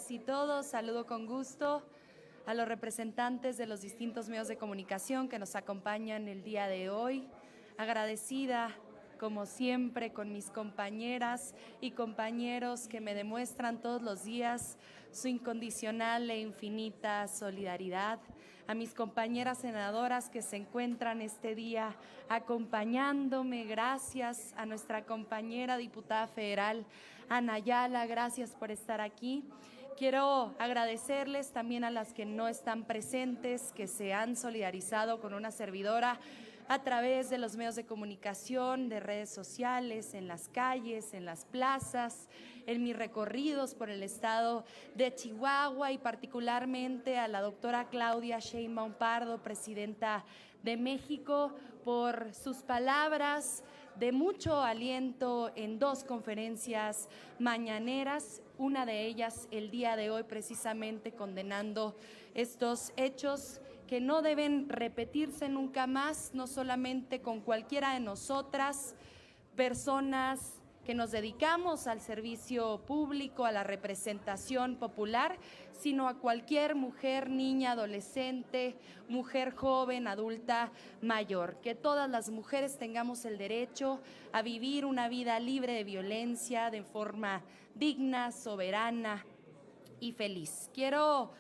Y todos, saludo con gusto a los representantes de los distintos medios de comunicación que nos acompañan el día de hoy. Agradecida, como siempre, con mis compañeras y compañeros que me demuestran todos los días su incondicional e infinita solidaridad. A mis compañeras senadoras que se encuentran este día acompañándome, gracias. A nuestra compañera diputada federal, Ana Ayala, gracias por estar aquí. Quiero agradecerles también a las que no están presentes, que se han solidarizado con una servidora a través de los medios de comunicación, de redes sociales, en las calles, en las plazas, en mis recorridos por el estado de Chihuahua y particularmente a la doctora Claudia Sheinbaum Pardo, presidenta de México, por sus palabras de mucho aliento en dos conferencias mañaneras, una de ellas el día de hoy precisamente condenando estos hechos que no deben repetirse nunca más, no solamente con cualquiera de nosotras, personas que nos dedicamos al servicio público, a la representación popular, sino a cualquier mujer, niña, adolescente, mujer joven, adulta, mayor. Que todas las mujeres tengamos el derecho a vivir una vida libre de violencia, de forma digna, soberana y feliz. Quiero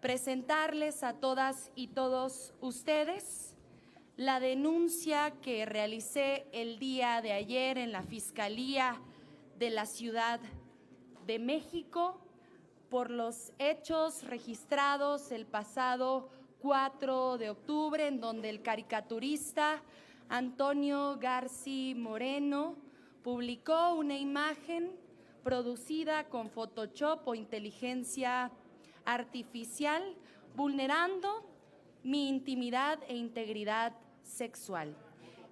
presentarles a todas y todos ustedes la denuncia que realicé el día de ayer en la Fiscalía de la Ciudad de México por los hechos registrados el pasado 4 de octubre, en donde el caricaturista Antonio García Moreno publicó una imagen producida con Photoshop o inteligencia artificial, vulnerando mi intimidad e integridad sexual.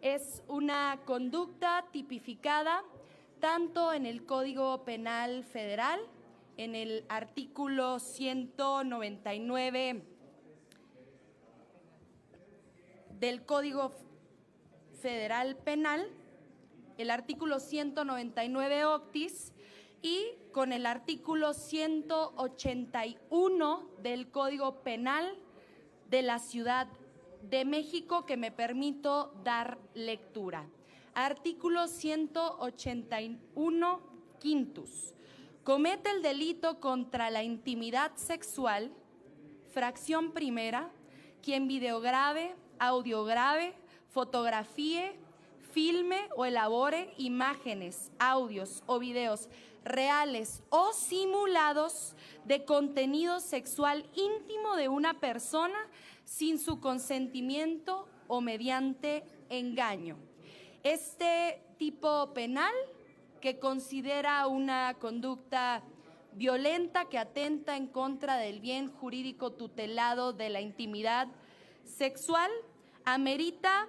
Es una conducta tipificada tanto en el Código Penal Federal, en el artículo 199 del Código Federal Penal, el artículo 199 octis, y con el artículo 181 del Código Penal de la Ciudad de México, que me permito dar lectura. Artículo 181 quintus. Comete el delito contra la intimidad sexual, fracción primera, quien videograve, audiograve, fotografíe, filme o elabore imágenes, audios o videos reales o simulados de contenido sexual íntimo de una persona sin su consentimiento o mediante engaño. Este tipo penal, que considera una conducta violenta que atenta en contra del bien jurídico tutelado de la intimidad sexual, amerita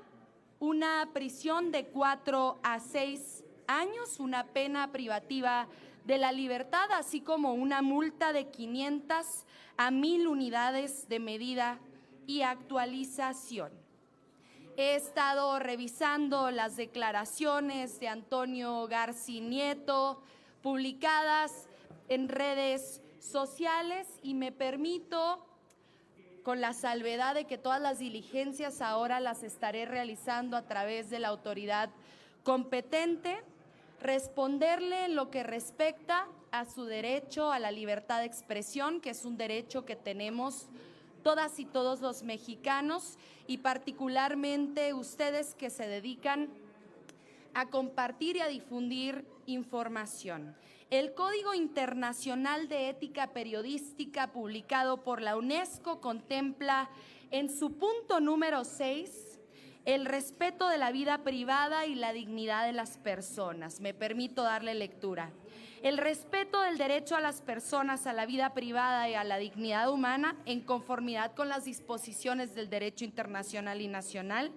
una prisión de 4 a 6 años, una pena privativa de la libertad, así como una multa de 500 a 1000 unidades de medida y actualización. He estado revisando las declaraciones de Antonio García Nieto publicadas en redes sociales y me permito, con la salvedad de que todas las diligencias ahora las estaré realizando a través de la autoridad competente, responderle en lo que respecta a su derecho a la libertad de expresión, que es un derecho que tenemos todas y todos los mexicanos y particularmente ustedes que se dedican a compartir y a difundir información. El Código Internacional de Ética Periodística, publicado por la UNESCO, contempla en su punto número 6 el respeto de la vida privada y la dignidad de las personas. Me permito darle lectura. El respeto del derecho a las personas a la vida privada y a la dignidad humana, en conformidad con las disposiciones del derecho internacional y nacional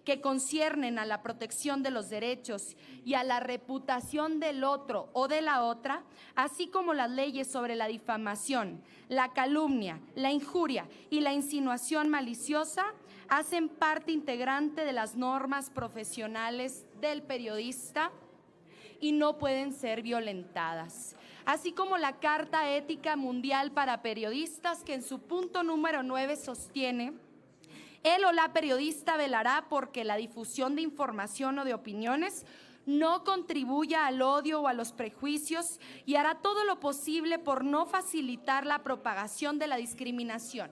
que conciernen a la protección de los derechos y a la reputación del otro o de la otra, así como las leyes sobre la difamación, la calumnia, la injuria y la insinuación maliciosa, hacen parte integrante de las normas profesionales del periodista y no pueden ser violentadas. así como la Carta Ética Mundial para Periodistas, que en su punto número 9 sostiene: él o la periodista velará porque la difusión de información o de opiniones no contribuya al odio o a los prejuicios y hará todo lo posible por no facilitar la propagación de la discriminación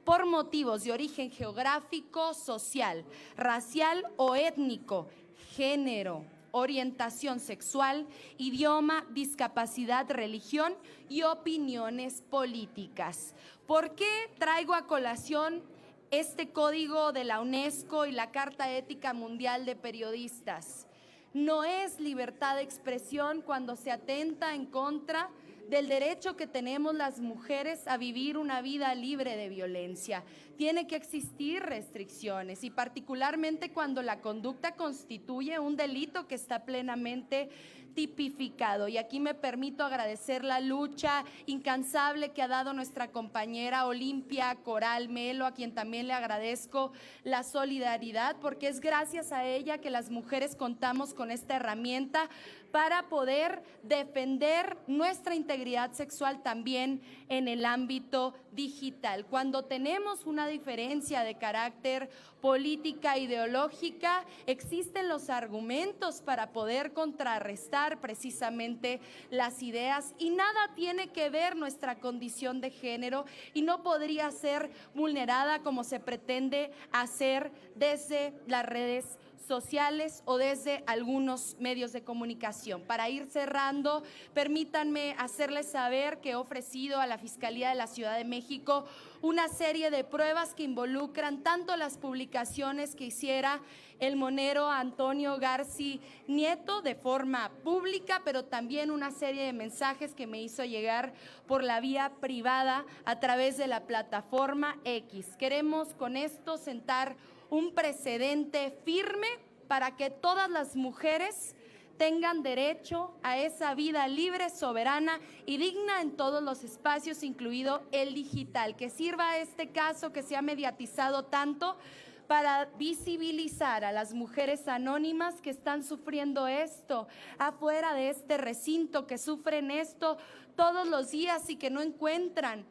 por motivos de origen geográfico, social, racial o étnico, género, orientación sexual, idioma, discapacidad, religión y opiniones políticas. ¿Por qué traigo a colación este código de la UNESCO y la Carta Ética Mundial de Periodistas? No es libertad de expresión cuando se atenta en contra del derecho que tenemos las mujeres a vivir una vida libre de violencia. Tiene que existir restricciones, y particularmente cuando la conducta constituye un delito que está plenamente tipificado. Y aquí me permito agradecer la lucha incansable que ha dado nuestra compañera Olimpia Coral Melo, a quien también le agradezco la solidaridad, porque es gracias a ella que las mujeres contamos con esta herramienta para poder defender nuestra integridad sexual también en el ámbito digital. Cuando tenemos una diferencia de carácter política, ideológica, existen los argumentos para poder contrarrestar precisamente las ideas, y nada tiene que ver nuestra condición de género y no podría ser vulnerada como se pretende hacer desde las redes sociales o desde algunos medios de comunicación. Para ir cerrando, permítanme hacerles saber que he ofrecido a la Fiscalía de la Ciudad de México una serie de pruebas que involucran tanto las publicaciones que hiciera el monero Antonio Garci Nieto de forma pública, pero también una serie de mensajes que me hizo llegar por la vía privada a través de la plataforma X. Queremos con esto sentar un precedente firme para que todas las mujeres tengan derecho a esa vida libre, soberana y digna en todos los espacios, incluido el digital. Que sirva este caso que se ha mediatizado tanto para visibilizar a las mujeres anónimas que están sufriendo esto afuera de este recinto, que sufren esto todos los días y que no encuentran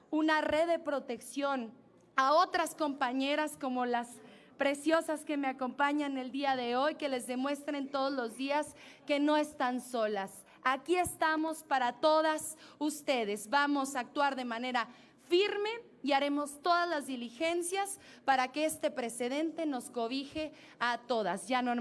una red de protección, a otras compañeras como las preciosas que me acompañan el día de hoy, que les demuestren todos los días que no están solas. Aquí estamos para todas ustedes. Vamos a actuar de manera firme y haremos todas las diligencias para que este precedente nos cobije a todas. Ya no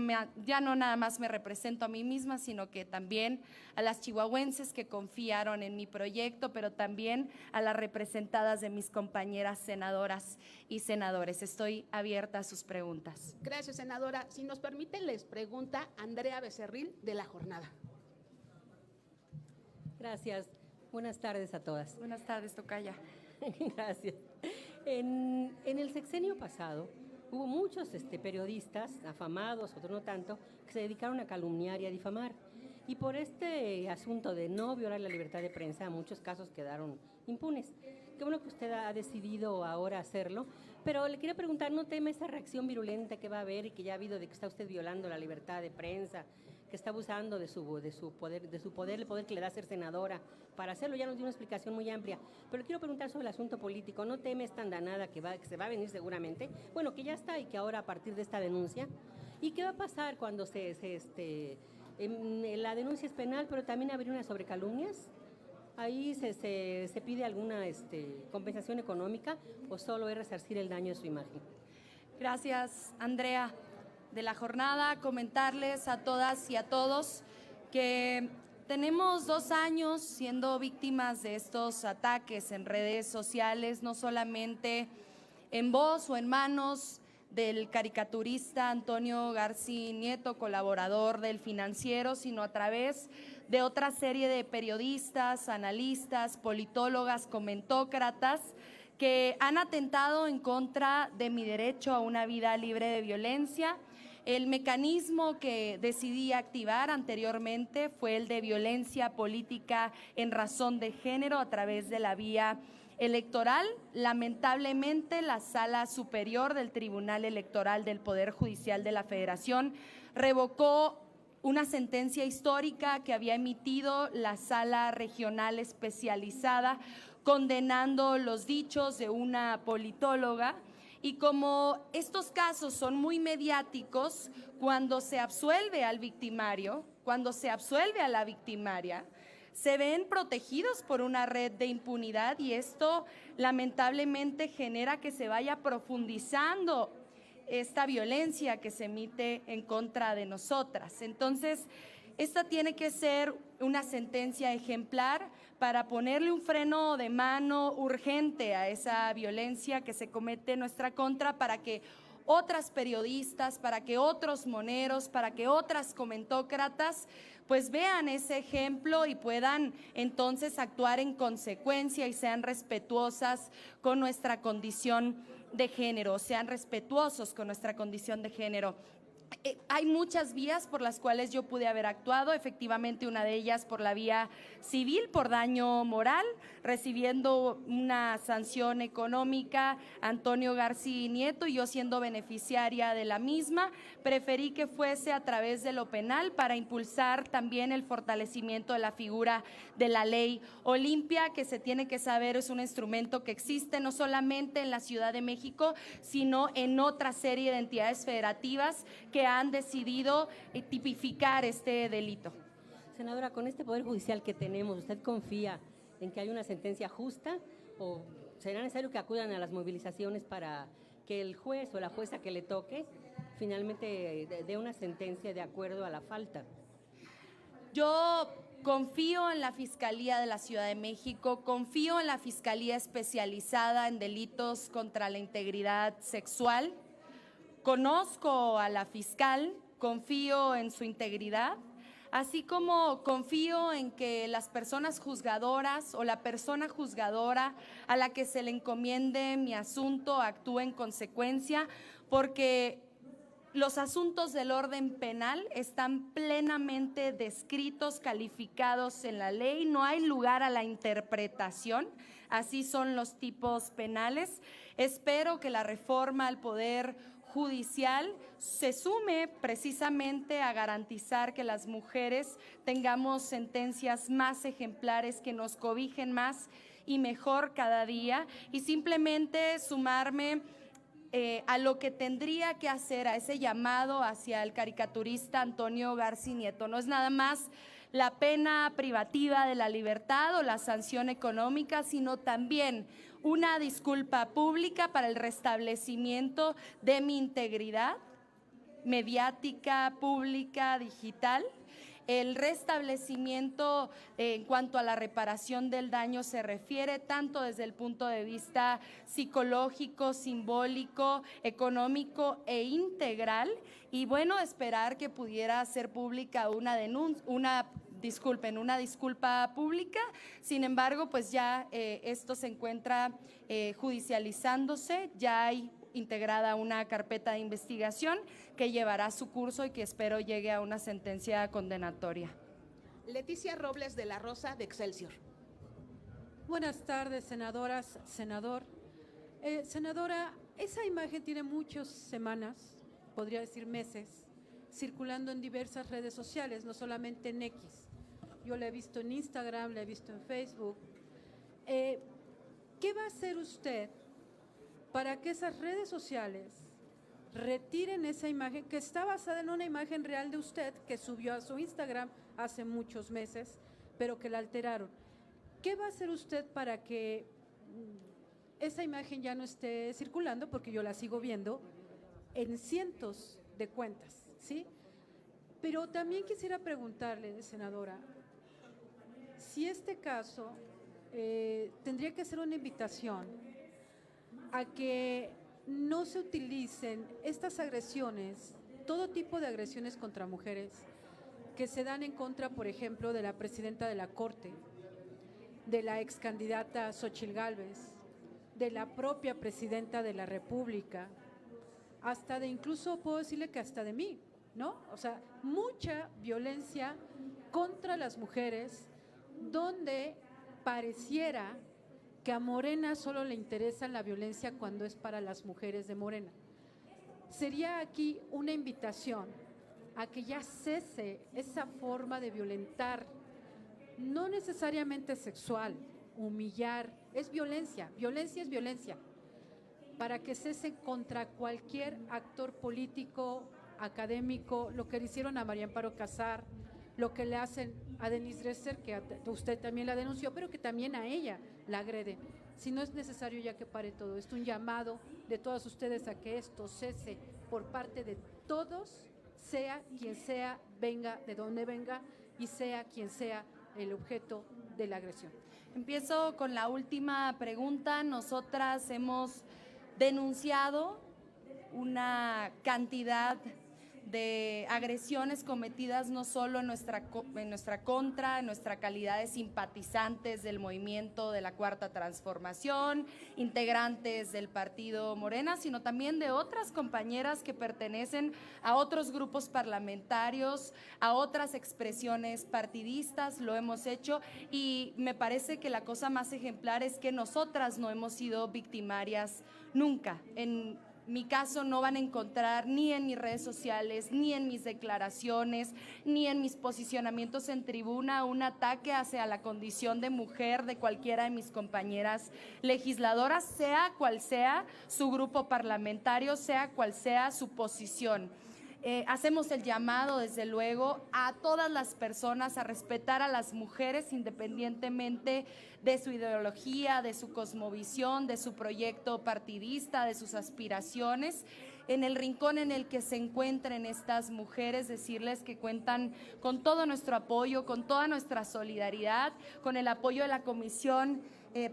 nada más me represento a mí misma, sino que también a las chihuahuenses que confiaron en mi proyecto, pero también a las representadas de mis compañeras senadoras y senadores. Estoy abierta a sus preguntas. Gracias, senadora. Si nos permite, les pregunta Andrea Becerril, de La Jornada. Gracias. Buenas tardes a todas. Buenas tardes, tocaya. Gracias. En el sexenio pasado hubo muchos periodistas afamados, otros no tanto, que se dedicaron a calumniar y a difamar. Y por este asunto de no violar la libertad de prensa, muchos casos quedaron impunes. Qué bueno que usted ha decidido ahora hacerlo, pero le quería preguntar, ¿no teme esa reacción virulenta que va a haber y que ya ha habido de que está usted violando la libertad de prensa, que está abusando de su poder, el poder que le da ser senadora para hacerlo? Ya nos dio una explicación muy amplia, pero le quiero preguntar sobre el asunto político. ¿No teme esta andanada que se va a venir seguramente? Bueno, que ya está, y que ahora a partir de esta denuncia, ¿y qué va a pasar cuando la denuncia es penal, pero también habría una sobre calumnias? ¿Ahí se pide alguna compensación económica o solo es resarcir el daño de su imagen? Gracias, Andrea. De La Jornada, comentarles a todas y a todos que tenemos 2 años siendo víctimas de estos ataques en redes sociales, no solamente en voz o en manos del caricaturista Antonio Garci Nieto, colaborador del Financiero, sino a través de otra serie de periodistas, analistas, politólogas, comentócratas, que han atentado en contra de mi derecho a una vida libre de violencia. El mecanismo que decidí activar anteriormente fue el de violencia política en razón de género a través de la vía electoral. Lamentablemente, la Sala Superior del Tribunal Electoral del Poder Judicial de la Federación revocó una sentencia histórica que había emitido la Sala Regional Especializada condenando los dichos de una politóloga. Y como estos casos son muy mediáticos, cuando se absuelve al victimario, cuando se absuelve a la victimaria, se ven protegidos por una red de impunidad y esto lamentablemente genera que se vaya profundizando esta violencia que se emite en contra de nosotras. Entonces, esta tiene que ser una sentencia ejemplar para ponerle un freno de mano urgente a esa violencia que se comete en nuestra contra, para que otras periodistas, para que otros moneros, para que otras comentócratas pues vean ese ejemplo y puedan entonces actuar en consecuencia y sean respetuosas con nuestra condición de género, sean respetuosos con nuestra condición de género. Hay muchas vías por las cuales yo pude haber actuado, efectivamente una de ellas por la vía civil, por daño moral, recibiendo una sanción económica, Antonio García Nieto, y yo siendo beneficiaria de la misma. Preferí que fuese a través de lo penal para impulsar también el fortalecimiento de la figura de la ley Olimpia, que se tiene que saber es un instrumento que existe no solamente en la Ciudad de México, sino en otra serie de entidades federativas que han decidido tipificar este delito. Senadora, con este Poder Judicial que tenemos, ¿usted confía en que hay una sentencia justa o será necesario que acudan a las movilizaciones para que el juez o la jueza que le toque finalmente dé una sentencia de acuerdo a la falta? Yo confío en la Fiscalía de la Ciudad de México, confío en la Fiscalía especializada en delitos contra la integridad sexual. Conozco a la fiscal, confío en su integridad, así como confío en que las personas juzgadoras o la persona juzgadora a la que se le encomiende mi asunto actúe en consecuencia, porque los asuntos del orden penal están plenamente descritos, calificados en la ley, no hay lugar a la interpretación, así son los tipos penales. Espero que la reforma al Poder Judicial se sume precisamente a garantizar que las mujeres tengamos sentencias más ejemplares, que nos cobijen más y mejor cada día, y simplemente sumarme a lo que tendría que hacer, a ese llamado hacia el caricaturista Antonio García Nieto. No es nada más la pena privativa de la libertad o la sanción económica, sino también una disculpa pública para el restablecimiento de mi integridad mediática, pública, digital. El restablecimiento en cuanto a la reparación del daño se refiere tanto desde el punto de vista psicológico, simbólico, económico e integral. Y bueno, esperar que pudiera ser pública una disculpa pública. Sin embargo, pues ya esto se encuentra judicializándose, ya hay integrada una carpeta de investigación que llevará su curso y que espero llegue a una sentencia condenatoria. Leticia Robles de la Rosa, de Excelsior. Buenas tardes, senadoras, senador. Senadora, esa imagen tiene muchas semanas, podría decir meses, circulando en diversas redes sociales, no solamente en X. Yo la he visto en Instagram, la he visto en Facebook. ¿Qué va a hacer usted para que esas redes sociales retiren esa imagen que está basada en una imagen real de usted que subió a su Instagram hace muchos meses, pero que la alteraron? ¿Qué va a hacer usted para que esa imagen ya no esté circulando? Porque yo la sigo viendo en cientos de cuentas, ¿sí? Pero también quisiera preguntarle, senadora, si este caso tendría que ser una invitación a que no se utilicen estas agresiones, todo tipo de agresiones contra mujeres que se dan en contra, por ejemplo, de la presidenta de la Corte, de la ex candidata Xóchitl Gálvez, de la propia presidenta de la República, hasta de incluso puedo decirle que hasta de mí, ¿no? O sea, mucha violencia contra las mujeres, donde pareciera que a Morena solo le interesa la violencia cuando es para las mujeres de Morena. Sería aquí una invitación a que ya cese esa forma de violentar, no necesariamente sexual, humillar, es violencia, violencia es violencia, para que cese contra cualquier actor político, académico, lo que le hicieron a María Amparo Casar, lo que le hacen a Denise Dresser, que usted también la denunció, pero que también a ella la agrede. Si no es necesario ya que pare todo esto, un llamado de todas ustedes a que esto cese por parte de todos, sea quien sea, venga de donde venga y sea quien sea el objeto de la agresión. Empiezo con la última pregunta. Nosotras hemos denunciado una cantidad de agresiones cometidas no solo en nuestra contra, en nuestra calidad de simpatizantes del movimiento de la Cuarta Transformación, integrantes del partido Morena, sino también de otras compañeras que pertenecen a otros grupos parlamentarios, a otras expresiones partidistas, lo hemos hecho, y me parece que la cosa más ejemplar es que nosotras no hemos sido victimarias nunca. En mi caso no van a encontrar ni en mis redes sociales, ni en mis declaraciones, ni en mis posicionamientos en tribuna un ataque hacia la condición de mujer de cualquiera de mis compañeras legisladoras, sea cual sea su grupo parlamentario, sea cual sea su posición. Hacemos el llamado, desde luego, a todas las personas a respetar a las mujeres independientemente de su ideología, de su cosmovisión, de su proyecto partidista, de sus aspiraciones. En el rincón en el que se encuentren estas mujeres, decirles que cuentan con todo nuestro apoyo, con toda nuestra solidaridad, con el apoyo de la Comisión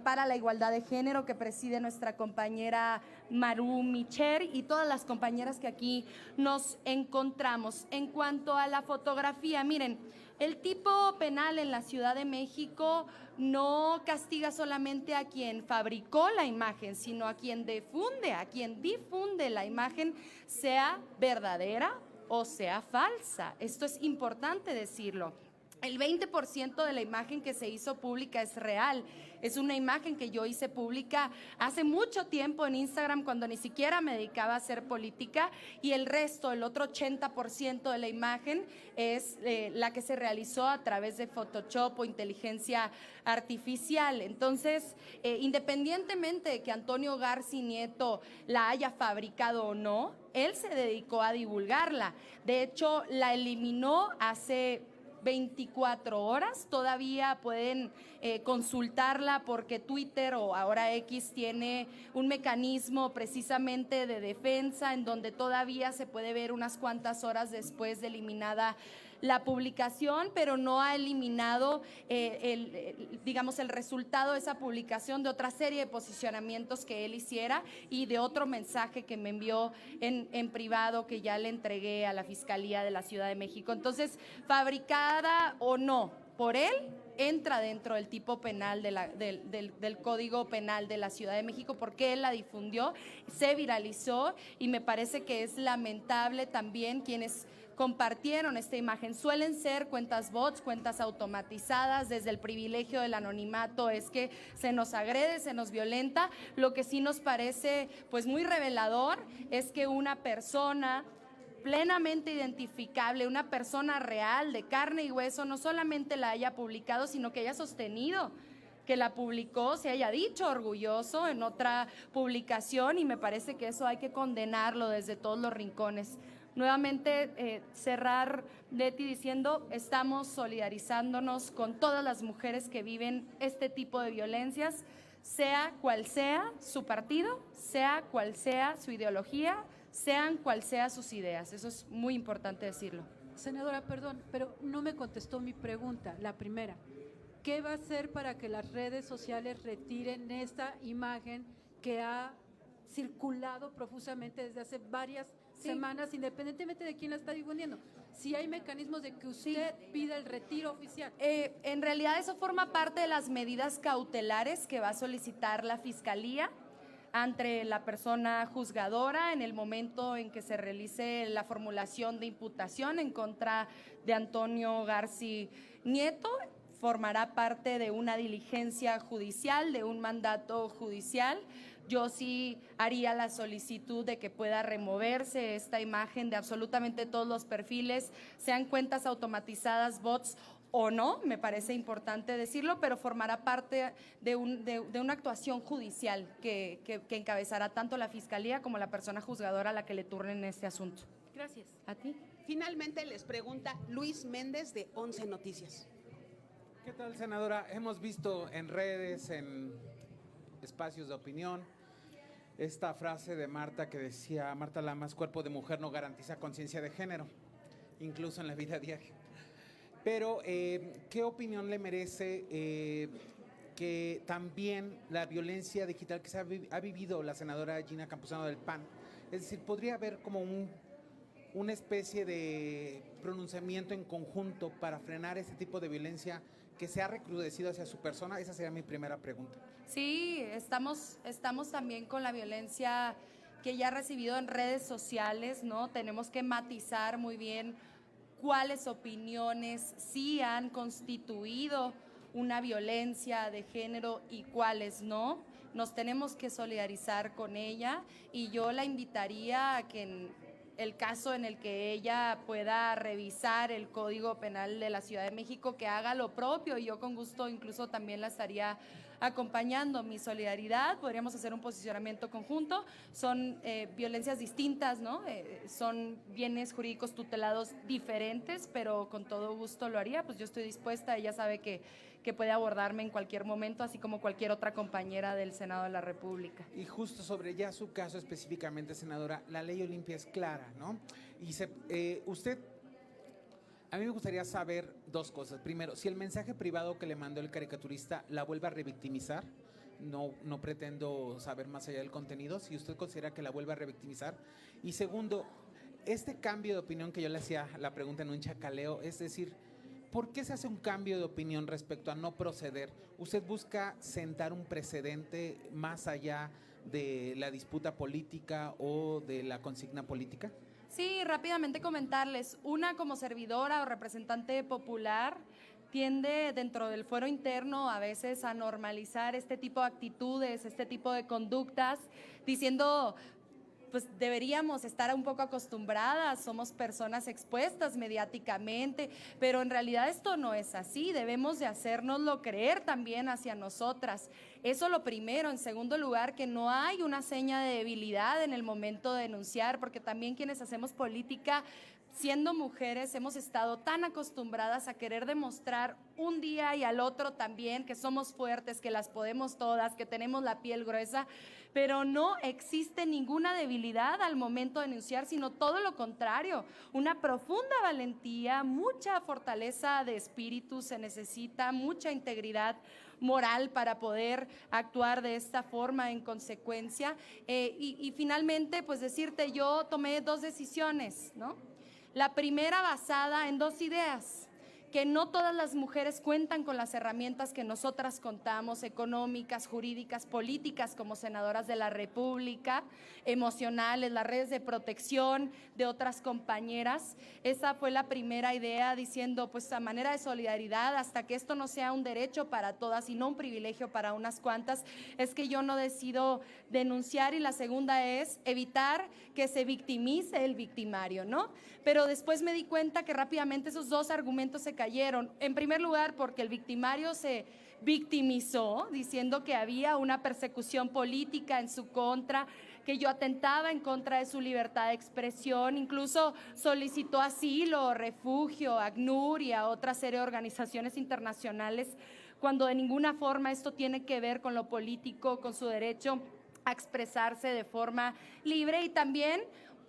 para la Igualdad de Género que preside nuestra compañera Maru Micher y todas las compañeras que aquí nos encontramos. En cuanto a la fotografía, miren, el tipo penal en la Ciudad de México no castiga solamente a quien fabricó la imagen, sino a quien difunde la imagen, sea verdadera o sea falsa. Esto es importante decirlo. El 20% de la imagen que se hizo pública es real. Es una imagen que yo hice pública hace mucho tiempo en Instagram cuando ni siquiera me dedicaba a hacer política, y el resto, el otro 80% de la imagen es la que se realizó a través de Photoshop o inteligencia artificial. Entonces, independientemente de que Antonio Garci Nieto la haya fabricado o no, él se dedicó a divulgarla. De hecho, la eliminó hace 24 horas, todavía pueden consultarla porque Twitter o ahora X tiene un mecanismo precisamente de defensa en donde todavía se puede ver unas cuantas horas después de eliminada la publicación, pero no ha eliminado el resultado de esa publicación de otra serie de posicionamientos que él hiciera y de otro mensaje que me envió en privado que ya le entregué a la Fiscalía de la Ciudad de México. Entonces, fabricada o no por él, entra dentro del tipo penal del Código Penal de la Ciudad de México porque él la difundió, se viralizó, y me parece que es lamentable también quienes compartieron esta imagen. Suelen ser cuentas bots, cuentas automatizadas. Desde el privilegio del anonimato es que se nos agrede, se nos violenta. Lo que sí nos parece pues muy revelador es que una persona plenamente identificable, una persona real, de carne y hueso, no solamente la haya publicado, sino que haya sostenido que la publicó, se haya dicho orgulloso en otra publicación, y me parece que eso hay que condenarlo desde todos los rincones. Nuevamente cerrar, Leti, diciendo: estamos solidarizándonos con todas las mujeres que viven este tipo de violencias, sea cual sea su partido, sea cual sea su ideología, sean cual sea sus ideas. Eso es muy importante decirlo. Senadora, perdón, pero no me contestó mi pregunta, la primera. ¿Qué va a hacer para que las redes sociales retiren esta imagen que ha circulado profusamente desde hace varias semanas, independientemente de quién la está difundiendo? Si hay mecanismos de que usted pida el retiro oficial. En realidad eso forma parte de las medidas cautelares que va a solicitar la Fiscalía ante la persona juzgadora en el momento en que se realice la formulación de imputación en contra de Antonio Garci Nieto. formará parte de una diligencia judicial, de un mandato judicial. Yo sí haría la solicitud de que pueda removerse esta imagen de absolutamente todos los perfiles, sean cuentas automatizadas, bots o no, me parece importante decirlo, pero formará parte de una actuación judicial que encabezará tanto la Fiscalía como la persona juzgadora a la que le turnen este asunto. Gracias. ¿A ti? Finalmente les pregunta Luis Méndez de 11 Noticias. ¿Qué tal, senadora? Hemos visto en redes, en espacios de opinión, esta frase de Marta que decía: Marta Lamas, cuerpo de mujer no garantiza conciencia de género, incluso en la vida diaria. Pero, ¿qué opinión le merece que también la violencia digital que ha vivido la senadora Gina Campuzano del PAN? Es decir, ¿podría haber como una especie de pronunciamiento en conjunto para frenar este tipo de violencia que se ha recrudecido hacia su persona? Esa sería mi primera pregunta. Sí, estamos también con la violencia que ya ha recibido en redes sociales, ¿no? Tenemos que matizar muy bien cuáles opiniones sí han constituido una violencia de género y cuáles no. Nos tenemos que solidarizar con ella y yo la invitaría a que en el caso en el que ella pueda revisar el Código Penal de la Ciudad de México, que haga lo propio, y yo con gusto incluso también la estaría acompañando. Mi solidaridad, podríamos hacer un posicionamiento conjunto, son violencias distintas, ¿no? Son bienes jurídicos tutelados diferentes, pero con todo gusto lo haría, pues yo estoy dispuesta, ella sabe que puede abordarme en cualquier momento, así como cualquier otra compañera del Senado de la República. Y justo sobre ya su caso específicamente, senadora, la ley Olimpia es clara, ¿no? Y usted, a mí me gustaría saber dos cosas. Primero, si el mensaje privado que le mandó el caricaturista la vuelve a revictimizar, no pretendo saber más allá del contenido, si usted considera que la vuelve a revictimizar. Y segundo, este cambio de opinión que yo le hacía la pregunta en un chacaleo, es decir, ¿por qué se hace un cambio de opinión respecto a no proceder? ¿Usted busca sentar un precedente más allá de la disputa política o de la consigna política? Sí, rápidamente comentarles, una como servidora o representante popular tiende dentro del fuero interno a veces a normalizar este tipo de actitudes, este tipo de conductas, diciendo, pues deberíamos estar un poco acostumbradas, somos personas expuestas mediáticamente, pero en realidad esto no es así, debemos de hacérnoslo creer también hacia nosotras. Eso lo primero. En segundo lugar, que no hay una seña de debilidad en el momento de denunciar, porque también quienes hacemos política, siendo mujeres, hemos estado tan acostumbradas a querer demostrar un día y al otro también que somos fuertes, que las podemos todas, que tenemos la piel gruesa, pero no existe ninguna debilidad al momento de denunciar, sino todo lo contrario, una profunda valentía, mucha fortaleza de espíritu se necesita, mucha integridad moral para poder actuar de esta forma en consecuencia. Y finalmente, pues decirte, yo tomé dos decisiones, ¿no? La primera basada en dos ideas: que no todas las mujeres cuentan con las herramientas que nosotras contamos, económicas, jurídicas, políticas, como senadoras de la República, emocionales, las redes de protección de otras compañeras. Esa fue la primera idea, diciendo, pues a manera de solidaridad, hasta que esto no sea un derecho para todas y no un privilegio para unas cuantas, es que yo no decido denunciar. Y la segunda es evitar que se victimice el victimario, ¿no? Pero después me di cuenta que rápidamente esos dos argumentos se cayeron. En primer lugar, porque el victimario se victimizó diciendo que había una persecución política en su contra, que yo atentaba en contra de su libertad de expresión, incluso solicitó asilo, refugio, ACNUR y a otra serie de organizaciones internacionales, cuando de ninguna forma esto tiene que ver con lo político, con su derecho a expresarse de forma libre. Y también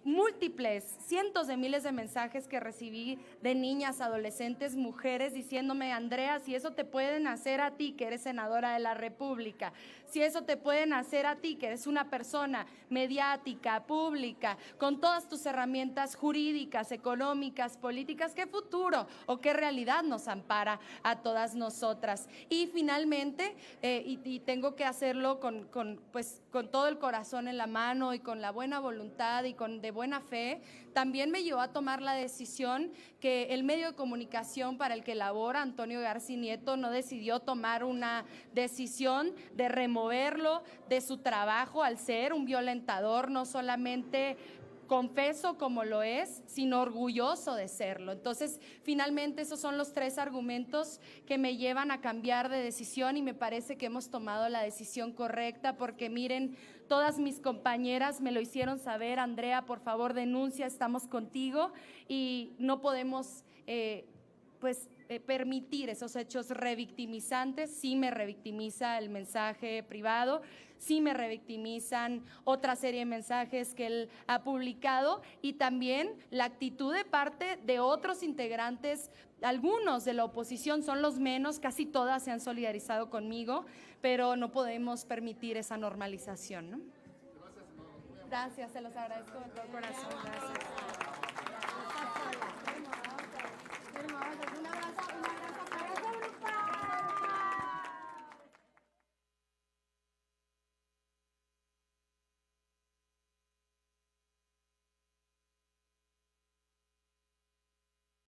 múltiples, cientos de miles de mensajes que recibí de niñas, adolescentes, mujeres diciéndome: Andrea, si eso te pueden hacer a ti, que eres senadora de la República, si eso te pueden hacer a ti, que eres una persona mediática, pública, con todas tus herramientas jurídicas, económicas, políticas, ¿qué futuro o qué realidad nos ampara a todas nosotras? Y finalmente, y tengo que hacerlo con todo el corazón en la mano y con la buena voluntad y con de buena fe, también me llevó a tomar la decisión que el medio de comunicación para el que labora Antonio Garci Nieto no decidió tomar una decisión de removerlo de su trabajo al ser un violentador, no solamente confeso como lo es, sino orgulloso de serlo. Entonces, finalmente esos son los 3 argumentos que me llevan a cambiar de decisión y me parece que hemos tomado la decisión correcta porque miren, todas mis compañeras me lo hicieron saber, Andrea, por favor denuncia, estamos contigo y no podemos permitir esos hechos revictimizantes. Sí me revictimiza el mensaje privado, sí me revictimizan otra serie de mensajes que él ha publicado y también la actitud de parte de otros integrantes, algunos de la oposición, son los menos, casi todas se han solidarizado conmigo, pero no podemos permitir esa normalización, ¿no? Gracias, se los agradezco de todo corazón. Gracias. Un abrazo.